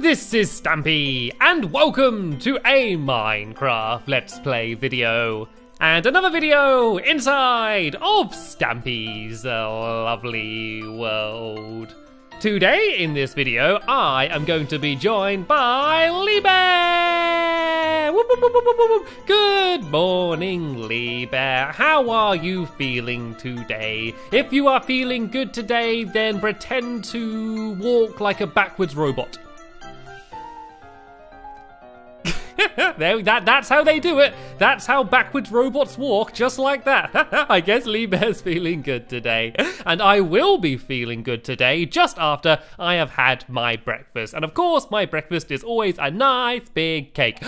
this is Stampy, and welcome to a Minecraft Let's Play video. And another video inside of Stampy's lovely world. Today in this video, I am going to be joined by Lee Bear! Whoop, whoop, whoop, whoop, whoop, whoop. Good morning, Lee Bear. How are you feeling today? If you are feeling good today, then pretend to walk like a backwards robot. That's how they do it. That's how backwards robots walk, just like that. I guess Lee Bear's feeling good today. And I will be feeling good today just after I have had my breakfast. And of course, my breakfast is always a nice big cake.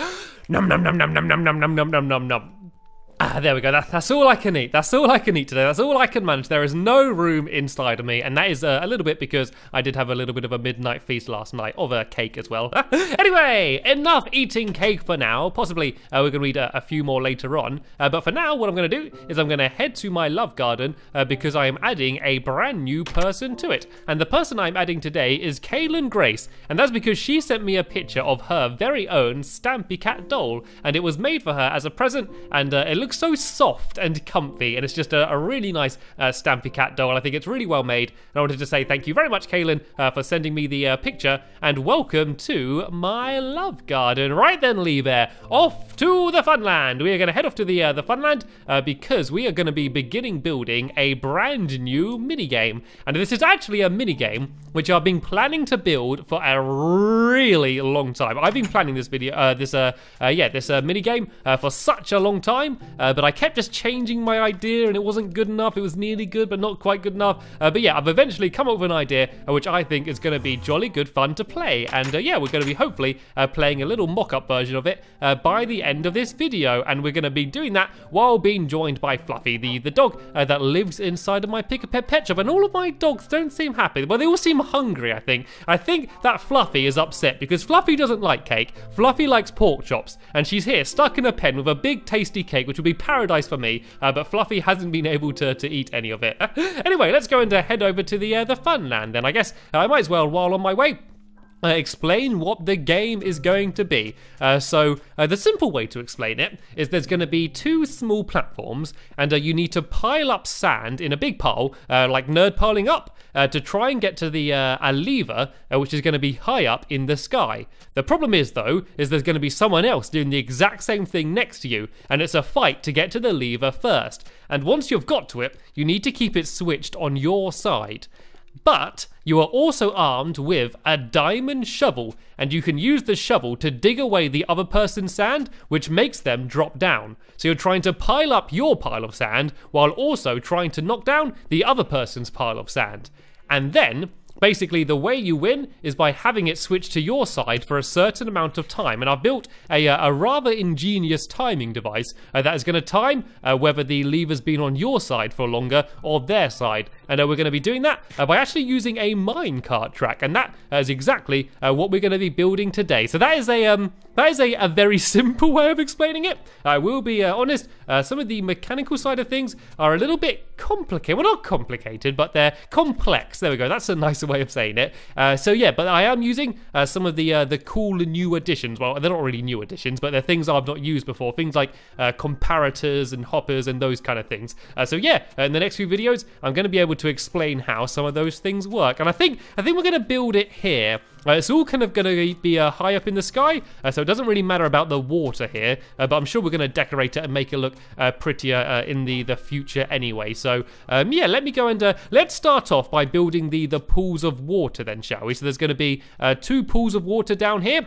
Nom nom nom nom nom nom nom nom nom nom nom nom. There we go. That's all I can eat. That's all I can eat today. That's all I can manage. There is no room inside of me, and that is a little bit because I did have a little bit of a midnight feast last night of a cake as well. Anyway, enough eating cake for now. Possibly we're going to eat a few more later on. But for now, what I'm going to do is I'm going to head to my love garden because I am adding a brand new person to it. And the person I'm adding today is Kaylin Grace, and that's because she sent me a picture of her very own Stampy Cat doll, and it was made for her as a present, and it looks so soft and comfy, and it's just a really nice Stampy Cat doll. I think it's really well made, and I wanted to say thank you very much, Kaylin, for sending me the picture, and welcome to my love garden. Right then, Lee Bear, off to the Funland. We are going to head off to the Funland because we are going to be beginning building a brand new minigame, and this is actually a minigame which I've been planning to build for a really long time. I've been planning this video, this minigame for such a long time. But I kept just changing my idea and it wasn't good enough. It was nearly good, but not quite good enough. But yeah, I've eventually come up with an idea which I think is going to be jolly good fun to play. And yeah, we're going to be hopefully playing a little mock-up version of it by the end of this video. And we're going to be doing that while being joined by Fluffy, the dog that lives inside of my Pick-a-Pet pet shop. And all of my dogs don't seem happy. Well, they all seem hungry, I think. I think that Fluffy is upset because Fluffy doesn't like cake. Fluffy likes pork chops. And she's here stuck in a pen with a big tasty cake, which would be paradise for me, but Fluffy hasn't been able to eat any of it. Anyway, let's go and head over to the Funland, and I guess I might as well, while on my way, explain what the game is going to be. So the simple way to explain it is there's going to be two small platforms, and you need to pile up sand in a big pile, like nerd piling up, to try and get to the a lever, which is going to be high up in the sky. The problem is, though, is there's going to be someone else doing the exact same thing next to you, and it's a fight to get to the lever first. And once you've got to it, you need to keep it switched on your side. But you are also armed with a diamond shovel, and you can use the shovel to dig away the other person's sand, which makes them drop down. So you're trying to pile up your pile of sand while also trying to knock down the other person's pile of sand. And then, basically, the way you win is by having it switch to your side for a certain amount of time. And I've built a rather ingenious timing device that is going to time whether the lever's been on your side for longer or their side. And we're going to be doing that by actually using a minecart track. And that is exactly what we're going to be building today. So that is a very simple way of explaining it. I will be honest, some of the mechanical side of things are a little bit complicated. Well, not complicated, but they're complex. There we go. That's a nicer way of saying it. So yeah, but I am using some of the cool new additions. Well, they're not really new additions, but they're things I've not used before. Things like comparators and hoppers and those kind of things. So yeah, in the next few videos, I'm going to be able to explain how some of those things work. And I think we're going to build it here. It's all kind of going to be high up in the sky, so it doesn't really matter about the water here, but I'm sure we're going to decorate it and make it look prettier in the future anyway. So yeah, let me go and let's start off by building the pools of water then, shall we? So there's going to be two pools of water down here.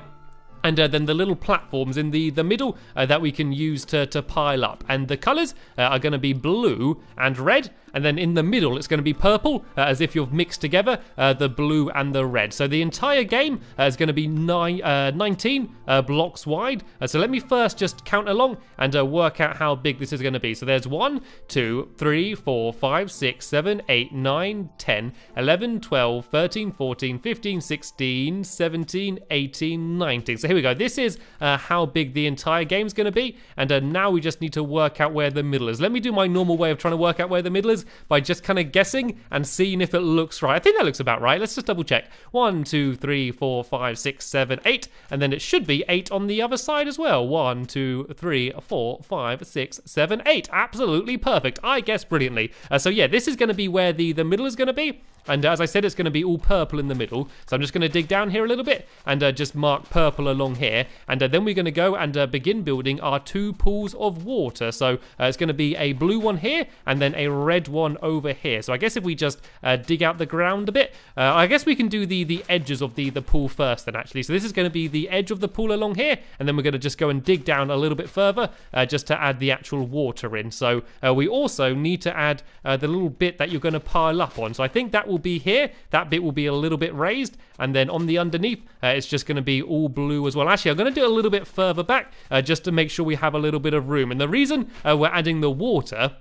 And then the little platforms in the middle that we can use to pile up. And the colours are going to be blue and red. And then in the middle, it's going to be purple, as if you've mixed together the blue and the red. So the entire game is going to be 19 blocks wide. So let me first just count along and work out how big this is going to be. So there's 1, 2, 3, 4, 5, 6, 7, 8, 9, 10, 11, 12, 13, 14, 15, 16, 17, 18, 19. So here we go. This is how big the entire game's going to be. And now we just need to work out where the middle is. Let me do my normal way of trying to work out where the middle is. numbers by just kind of guessing and seeing if it looks right. I think that looks about right. Let's just double check. 1, 2, 3, 4, 5, 6, 7, 8. And then it should be 8 on the other side as well. 1, 2, 3, 4, 5, 6, 7, 8. Absolutely perfect. I guessed brilliantly. So yeah, this is going to be where the middle is going to be. And as I said, it's going to be all purple in the middle. So I'm just going to dig down here a little bit and just mark purple along here. And then we're going to go and begin building our 2 pools of water. So it's going to be a blue one here and then a red one over here. So I guess if we just dig out the ground a bit, I guess we can do the edges of the pool first then actually. So this is going to be the edge of the pool along here. And then we're going to just go and dig down a little bit further just to add the actual water in. So we also need to add the little bit that you're going to pile up on. So I think that will be here. That bit will be a little bit raised, and then on the underneath it's just going to be all blue as well. Actually, I'm going to do it a little bit further back just to make sure we have a little bit of room. And the reason we're adding the water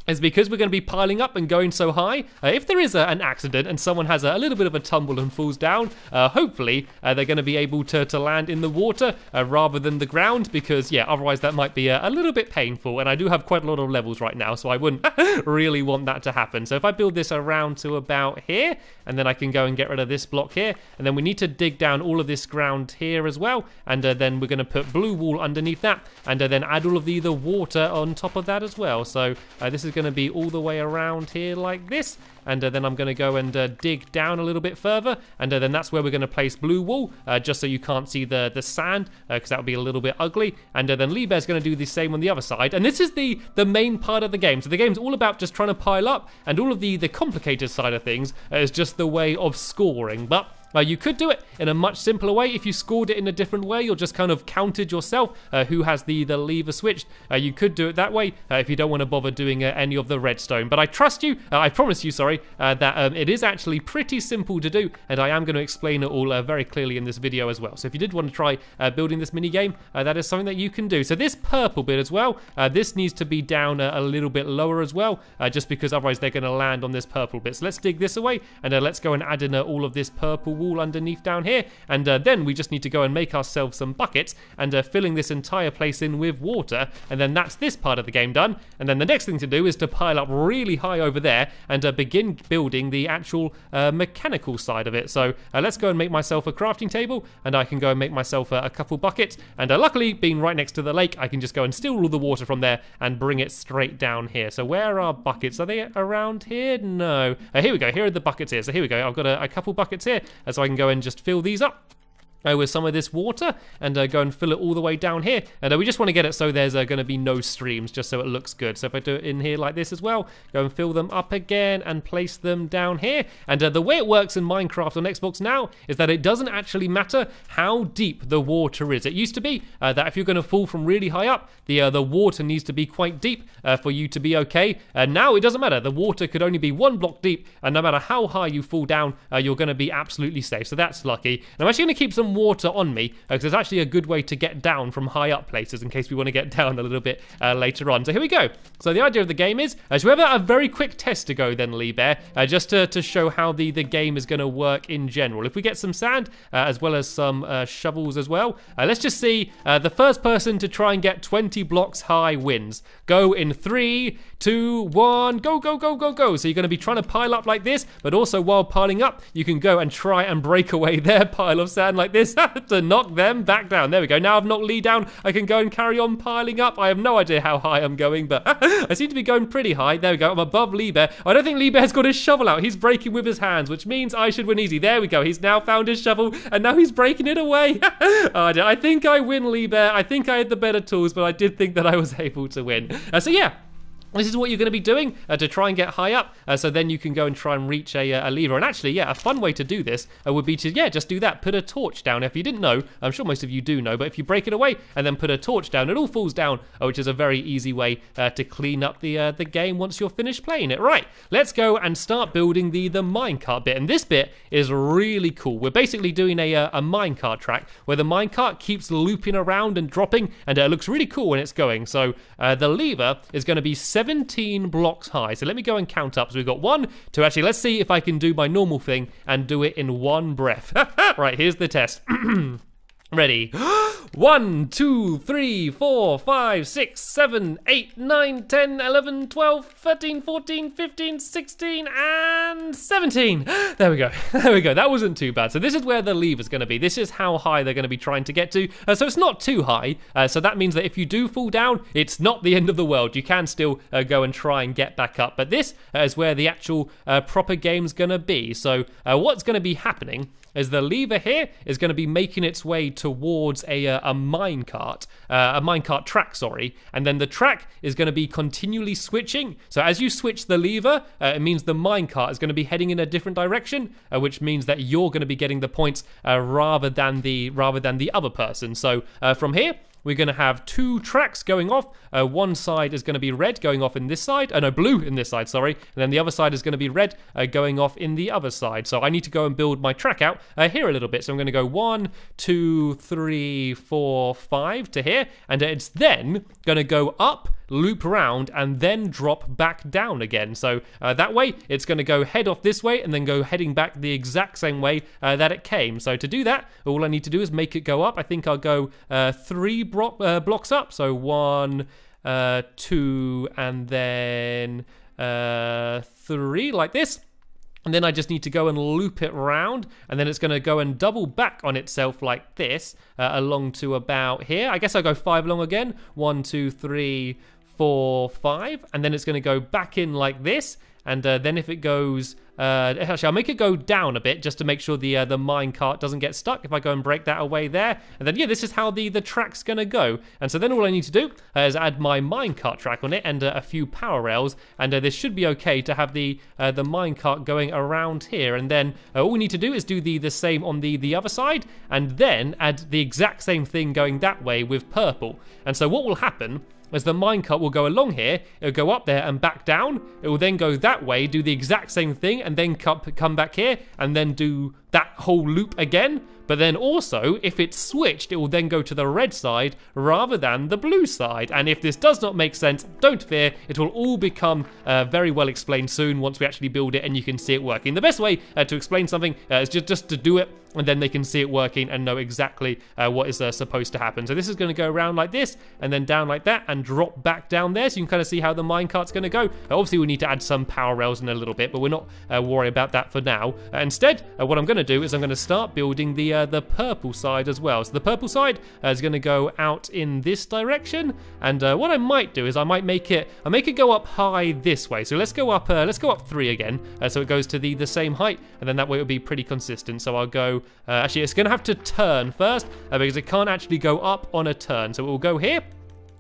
is because we're going to be piling up and going so high. If there is an accident and someone has a little bit of a tumble and falls down, hopefully they're going to be able to land in the water rather than the ground, because yeah, otherwise that might be a little bit painful, and I do have quite a lot of levels right now, so I wouldn't really want that to happen. So if I build this around to about here, and then I can go and get rid of this block here, and then we need to dig down all of this ground here as well, and then we're going to put blue wool underneath that, and then add all of the water on top of that as well. So this is going to be all the way around here like this, and then I'm going to go and dig down a little bit further, and then that's where we're going to place blue wool, just so you can't see the sand, because that would be a little bit ugly. And then Lee Bear's going to do the same on the other side, and this is the main part of the game. So the game's all about just trying to pile up, and all of the complicated side of things is just the way of scoring. But you could do it in a much simpler way. If you scored it in a different way, you're just kind of counted yourself who has the lever switched. You could do it that way if you don't want to bother doing any of the redstone. But I trust you, I promise you, sorry, that it is actually pretty simple to do, and I am going to explain it all very clearly in this video as well. So if you did want to try building this mini game, that is something that you can do. So this purple bit as well, this needs to be down a little bit lower as well, just because otherwise they're going to land on this purple bit. So let's dig this away, and let's go and add in all of this purple wall underneath down here, and then we just need to go and make ourselves some buckets and filling this entire place in with water, and then that's this part of the game done. And then the next thing to do is to pile up really high over there and begin building the actual mechanical side of it. So let's go and make myself a crafting table, and I can go and make myself a couple buckets, and luckily being right next to the lake, I can just go and steal all the water from there and bring it straight down here. So where are buckets? Are they around here? No. Here we go. Here are the buckets here. So here we go. I've got a couple buckets here, so I can go and just fill these up with some of this water, and go and fill it all the way down here. And we just want to get it so there's going to be no streams, just so it looks good. So if I do it in here like this as well, go and fill them up again and place them down here. And the way it works in Minecraft on Xbox now is that it doesn't actually matter how deep the water is. It used to be that if you're going to fall from really high up, the water needs to be quite deep for you to be okay. Now it doesn't matter. The water could only be 1 block deep, and no matter how high you fall down, you're going to be absolutely safe. So that's lucky. And I'm actually going to keep some water on me, because it's actually a good way to get down from high up places in case we want to get down a little bit later on. So here we go. So the idea of the game is, should we have a very quick test to go then, Lee Bear, just to show how the game is going to work in general. If we get some sand, as well as some shovels as well, let's just see. The first person to try and get 20 blocks high wins. Go in 3, 2, 1, go, go, go, go, go. So you're going to be trying to pile up like this, but also while piling up, you can go and try and break away their pile of sand like this to knock them back down. There we go. Now I've knocked Lee down, I can go and carry on piling up. I have no idea how high I'm going, but I seem to be going pretty high. There we go. I'm above Lee Bear. I don't think Lee Bear's got his shovel out. He's breaking with his hands, which means I should win easy. There we go. He's now found his shovel, and now he's breaking it away. I think I win, Lee Bear. I think I had the better tools, but I did think that I was able to win. So yeah. This is what you're going to be doing to try and get high up, so then you can go and try and reach a lever. And actually, yeah, a fun way to do this would be to, yeah, just do that. Put a torch down. If you didn't know, I'm sure most of you do know, but if you break it away and then put a torch down, it all falls down, which is a very easy way to clean up the game once you're finished playing it. Right, let's go and start building the minecart bit. And this bit is really cool. We're basically doing a minecart track where the minecart keeps looping around and dropping, and it looks really cool when it's going. So the lever is going to be 17 blocks high. So let me go and count up. So we've got 1, 2, actually, let's see if I can do my normal thing and do it in one breath. Right, here's the test. Ready? 1, 2, 3, 4, 5, 6, 7, 8, 9, 10, 11, 12, 13, 14, 15, 16, and 17. There we go. There we go. That wasn't too bad. So this is where the lever's going to be. This is how high they're going to be trying to get to. So it's not too high. So that means that if you do fall down, it's not the end of the world. You can still go and try and get back up. But this is where the actual proper game's going to be. So what's going to be happening is the lever here is going to be making its way towards a minecart track, sorry, and then the track is going to be continually switching. So as you switch the lever, it means the minecart is going to be heading in a different direction, which means that you're going to be getting the points rather than the other person. So from here, we're going to have two tracks going off. One side is going to be red going off in this side. No, blue in this side, sorry. And then the other side is going to be red going off in the other side. So I need to go and build my track out here a little bit. So I'm going to go 1, 2, 3, 4, 5 to here. And it's then going to go up, loop around, and then drop back down again. So that way, it's going to go head off this way and then go heading back the exact same way that it came. So to do that, all I need to do is make it go up. I think I'll go 3 blocks up. So 1, 2, and then 3 like this. And then I just need to go and loop it around, and then it's going to go and double back on itself like this along to about here. I guess I'll go 5 along again. 1, 2, 3, 4, 5, and then it's going to go back in like this. And then if it goes, actually I'll make it go down a bit just to make sure the minecart doesn't get stuck if I go and break that away there. And then yeah, this is how the track's gonna go. And so then all I need to do is add my minecart track on it and a few power rails, and this should be okay to have the minecart going around here. And then all we need to do is do the same on the other side, and then add the exact same thing going that way with purple. And so what will happen as the minecart will go along here, it'll go up there and back down. It will then go that way, do the exact same thing, and then come back here, and then do that whole loop again. But then also, if it's switched, it will then go to the red side rather than the blue side. And if this does not make sense, don't fear, it will all become very well explained soon once we actually build it and you can see it working. The best way to explain something is just to do it, and then they can see it working and know exactly what is supposed to happen. So this is going to go around like this, and then down like that, and drop back down there, so you can kind of see how the minecart's going to go. Obviously, we need to add some power rails in a little bit, but we're not worried about that for now. Instead, what I'm going to do is I'm going to start building the purple side as well. So the purple side is going to go out in this direction, and what I might do is I might make it go up high this way. So let's go up 3 again, so it goes to the same height, and then that way it'll be pretty consistent. So I'll go. Actually, it's going to have to turn first because it can't actually go up on a turn. So it will go here,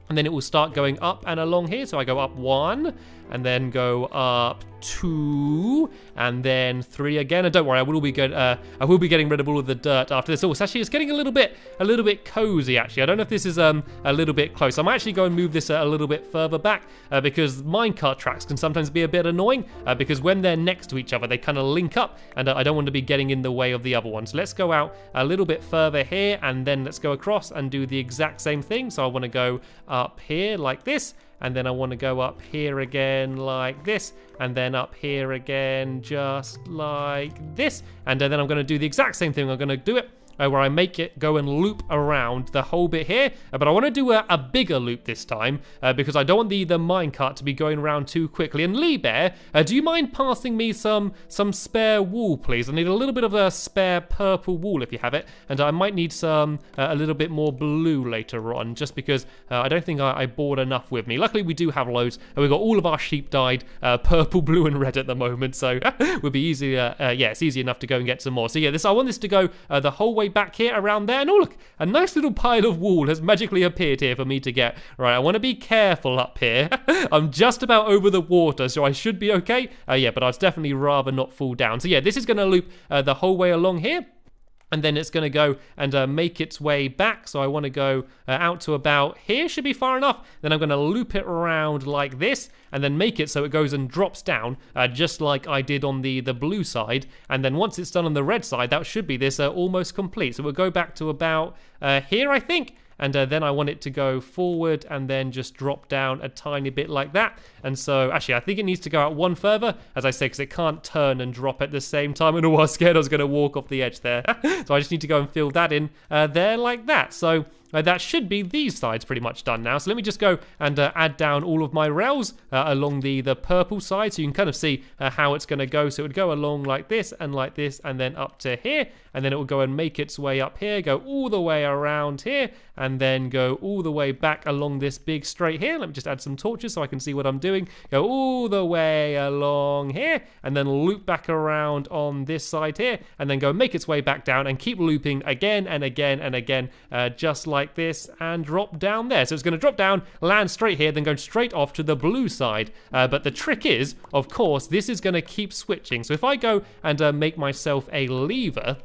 and then it will start going up and along here. So I go up 1, and then go up 2, and then 3 again. And don't worry, I will be good. I will be getting rid of all of the dirt after this. Oh, it's getting a little bit cozy. Actually, I don't know if this is a little bit close. I might actually go and move this a little bit further back because minecart tracks can sometimes be a bit annoying because when they're next to each other, they kind of link up, and I don't want to be getting in the way of the other one. So let's go out a little bit further here, and then let's go across and do the exact same thing. So I want to go up here like this, and then I want to go up here again like this, and then up here again just like this. And then I'm going to do the exact same thing. I'm going to do it where I make it go and loop around the whole bit here, but I want to do a bigger loop this time because I don't want the minecart to be going around too quickly. And Lee Bear, do you mind passing me some spare wool, please? I need a little bit of a spare purple wool if you have it, and I might need some a little bit more blue later on, just because I don't think I bought enough with me. Luckily, we do have loads, and we've got all of our sheep dyed purple, blue, and red at the moment, so it would be easy. Yeah, it's easy enough to go and get some more. So yeah, I want this to go the whole way back here around there, and oh look, a nice little pile of wool has magically appeared here for me to get. Right, I want to be careful up here. I'm just about over the water, so I should be okay. Yeah, but I'd definitely rather not fall down. So yeah, this is going to loop the whole way along here, and then it's going to go and make its way back. So I want to go out to about here, should be far enough. Then I'm going to loop it around like this, and then make it so it goes and drops down, just like I did on the blue side. And then once it's done on the red side, that should be this almost complete. So we'll go back to about here, I think. And then I want it to go forward and then just drop down a tiny bit like that. And so, actually, I think it needs to go out one further, as I say, because it can't turn and drop at the same time. And I was scared I was going to walk off the edge there. So I just need to go and fill that in there like that. So that should be these sides pretty much done now. So let me just go and add down all of my rails along the purple side, so you can kind of see how it's going to go. So it would go along like this, and then up to here, and then it will go and make its way up here, go all the way around here, and then go all the way back along this big straight here. Let me just add some torches so I can see what I'm doing. Go all the way along here, and then loop back around on this side here, and then go make its way back down and keep looping again and again and again, just like this, and drop down there. So it's going to drop down, land straight here, then go straight off to the blue side. But the trick is, of course, this is going to keep switching. So if I go and make myself a lever,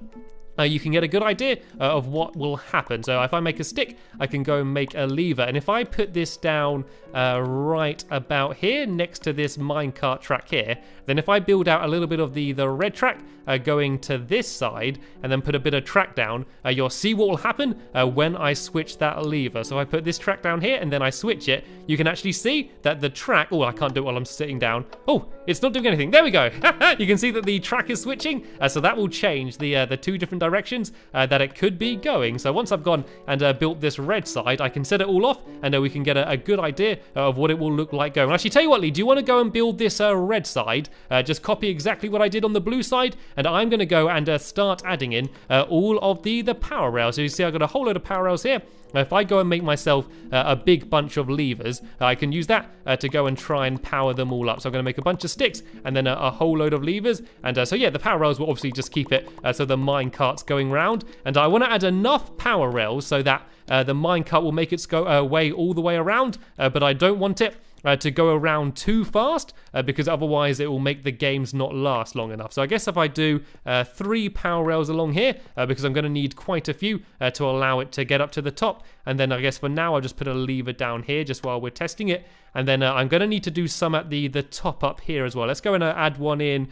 you can get a good idea of what will happen. So if I make a stick, I can go and make a lever. And if I put this down right about here next to this minecart track here, then if I build out a little bit of the red track going to this side and then put a bit of track down, you'll see what will happen when I switch that lever. So I put this track down here and then I switch it. You can actually see that the track, oh, I can't do it while I'm sitting down. Oh, it's not doing anything. There we go. You can see that the track is switching. So that will change the two different directions that it could be going. So once I've gone and built this red side, I can set it all off, and we can get a good idea of what it will look like going. Actually, tell you what, Lee, do you want to go and build this red side? Just copy exactly what I did on the blue side, and I'm going to go and start adding in all of the power rails. So you see I've got a whole load of power rails here. If I go and make myself a big bunch of levers, I can use that to go and try and power them all up. So I'm going to make a bunch of sticks and then a whole load of levers. And so yeah, the power rails will obviously just keep it so the minecart's going round. And I want to add enough power rails so that the minecart will make its way all the way around, but I don't want it to go around too fast because otherwise it will make the games not last long enough. So I guess if I do 3 power rails along here, because I'm going to need quite a few to allow it to get up to the top, and then I guess for now I'll just put a lever down here just while we're testing it, and then I'm going to need to do some at the top up here as well. Let's go and add one in.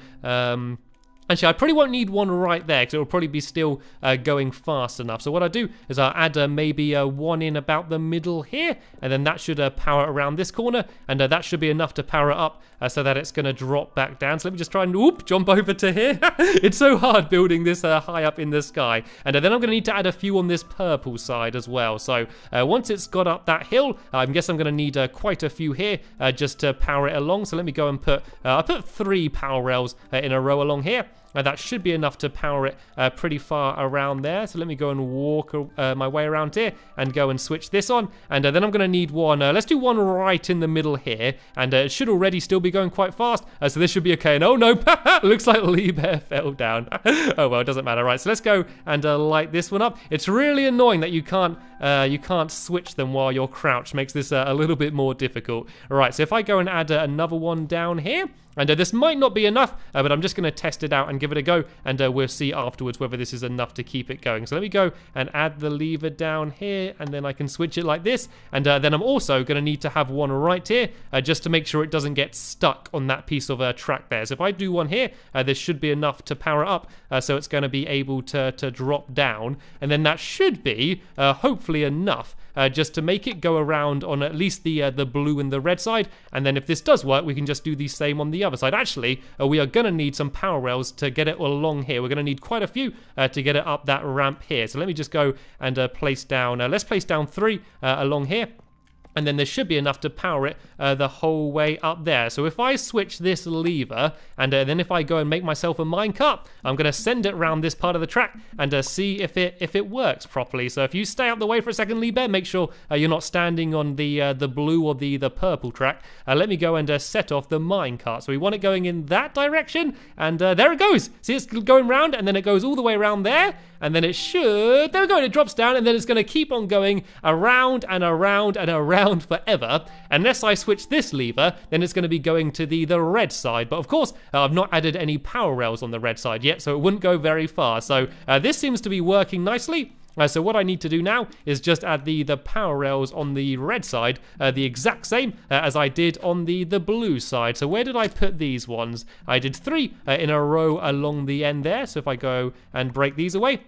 Actually, I probably won't need one right there because it will probably be still going fast enough. So what I do is I'll add maybe one in about the middle here, and then that should power around this corner, and that should be enough to power it up so that it's going to drop back down. So let me just try and jump over to here. It's so hard building this high up in the sky. And then I'm going to need to add a few on this purple side as well. So once it's got up that hill, I guess I'm going to need quite a few here just to power it along. So let me go and I'll put 3 power rails in a row along here. That should be enough to power it pretty far around there. So let me go and walk my way around here and go and switch this on. And then I'm going to need one. Let's do one right in the middle here. And it should already still be going quite fast. So this should be okay. And oh no, looks like Lee Bear fell down. Oh well, it doesn't matter. Right, so let's go and light this one up. It's really annoying that you can't switch them while you're crouched. Makes this a little bit more difficult. All right, so if I go and add another one down here. And this might not be enough, but I'm just going to test it out and give it a go, and we'll see afterwards whether this is enough to keep it going. So let me go and add the lever down here, and then I can switch it like this. And then I'm also going to need to have one right here, just to make sure it doesn't get stuck on that piece of track there. So if I do one here, this should be enough to power it up, so it's going to be able to drop down. And then that should be, hopefully, enough just to make it go around on at least the blue and the red side. And then if this does work, we can just do the same on the other side. Actually, we are going to need some power rails to get it along here. We're going to need quite a few to get it up that ramp here. So let me just go and place down, let's place down 3 along here. And then there should be enough to power it the whole way up there. So if I switch this lever, and then if I go and make myself a minecart, I'm going to send it around this part of the track and see if it works properly. So if you stay out the way for a second, Lee Bear, make sure you're not standing on the blue or the purple track. Let me go and set off the minecart. So we want it going in that direction, and there it goes. See, it's going round, and then it goes all the way around there, and then it should, there we go, and it drops down, and then it's going to keep on going around and around and around forever. Unless I switch this lever, then it's going to be going to the red side. But of course, I've not added any power rails on the red side yet, so it wouldn't go very far. So this seems to be working nicely. So what I need to do now is just add the power rails on the red side, the exact same as I did on the blue side. So where did I put these ones? I did 3 in a row along the end there. So if I go and break these away,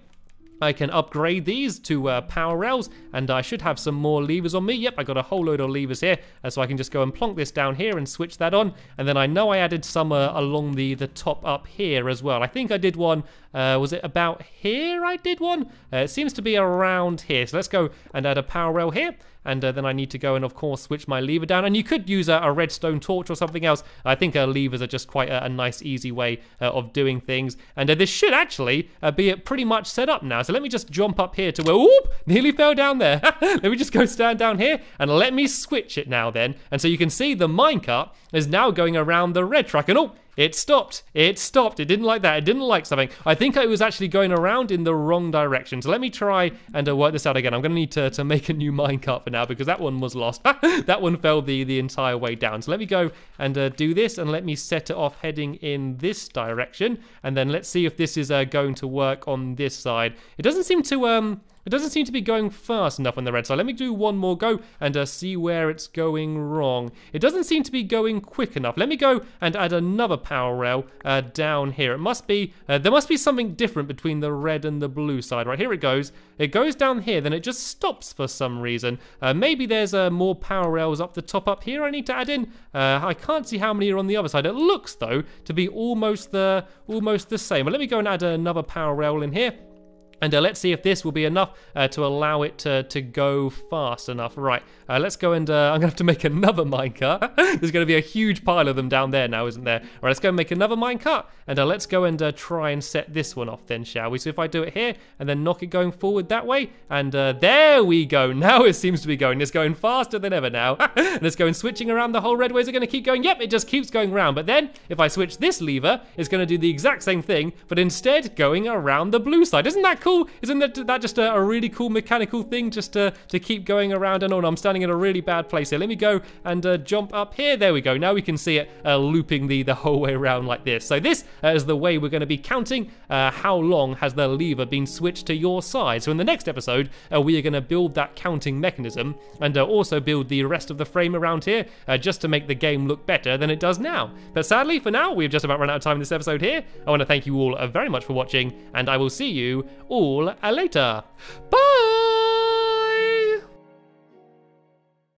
I can upgrade these to power rails, and I should have some more levers on me. Yep, I got a whole load of levers here, so I can just go and plonk this down here and switch that on. And then I know I added some along the top up here as well. I think I did one, was it about here I did one? It seems to be around here. So let's go and add a power rail here. And then I need to go and, of course, switch my lever down. And you could use a redstone torch or something else. I think levers are just quite a nice, easy way of doing things. And this should actually be pretty much set up now. So let me just jump up here to where, oop, nearly fell down there. Let me just go stand down here and let me switch it now then. And so you can see the minecart is now going around the red truck. And oh, it stopped. It stopped. It didn't like that. It didn't like something. I think it was actually going around in the wrong direction. So let me try and work this out again. I'm going to need to make a new minecart for now because that one was lost. That one fell the entire way down. So let me go and do this and let me set it off heading in this direction. And then let's see if this is going to work on this side. It doesn't seem to... It doesn't seem to be going fast enough on the red side. Let me do one more go and see where it's going wrong. It doesn't seem to be going quick enough. Let me go and add another power rail down here. It must be, there must be something different between the red and the blue side. Right, here it goes. It goes down here, then it just stops for some reason. Maybe there's more power rails up the top up here I need to add in. I can't see how many are on the other side. It looks, though, to be almost the same. But let me go and add another power rail in here. And let's see if this will be enough to allow it to go fast enough. Right, let's go and I'm going to have to make another minecart. There's going to be a huge pile of them down there now, isn't there? All right, let's go and make another minecart. And let's go and try and set this one off then, shall we? So if I do it here and then knock it going forward that way. And there we go. Now it seems to be going. It's going faster than ever now. And it's going switching around the whole red way. Is it going to keep going? Yep, it just keeps going round. But then if I switch this lever, it's going to do the exact same thing, but instead going around the blue side. Isn't that cool? Isn't that just a really cool mechanical thing just to keep going around? And I'm standing in a really bad place here. Let me go and jump up here. There we go. Now we can see it looping the whole way around like this. So this is the way we're going to be counting how long has the lever been switched to your side. So in the next episode, we are going to build that counting mechanism and also build the rest of the frame around here just to make the game look better than it does now. But sadly, for now, we've just about run out of time in this episode here. I want to thank you all very much for watching, and I will see you all later. Bye!